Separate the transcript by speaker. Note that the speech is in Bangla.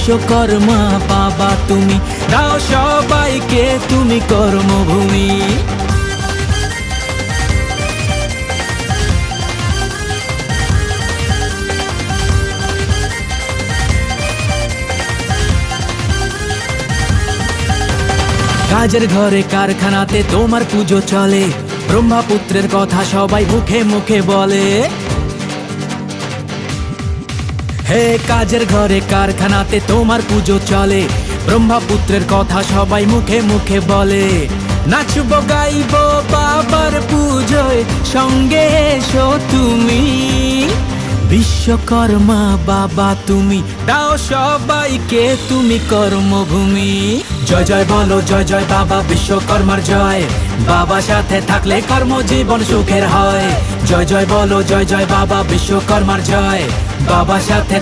Speaker 1: বিশ্বকর্মা বাবা তুমি, দাও সবাইকে তুমি কর্মভূমি। কাজের ঘরে কারখানাতে তোমার পুজো চলে, ব্রহ্মপুত্রের কথা সবাই মুখে মুখে বলে। হে কাজের ঘরে কারখানাতে তোমার পুজো চলে, ব্রহ্মপুত্রের কথা সবাই মুখে মুখে বলে। নাচবো গাইবো বাবার পুজোয়, সঙ্গে এসো তুমি। বিশ্বকর্মা বাবা তুমি, দাও সবাইকে তুমি কর্মভূমি। জয় জয় বলো জয় জয় বাবা বিশ্বকর্মার জয়, বাবা সাথে থাকলে কর্মজীবন সুখের হয়। জয় জয় বলো জয় জয় বাবা বিশ্বকর্মার জয়, বাবা সাথে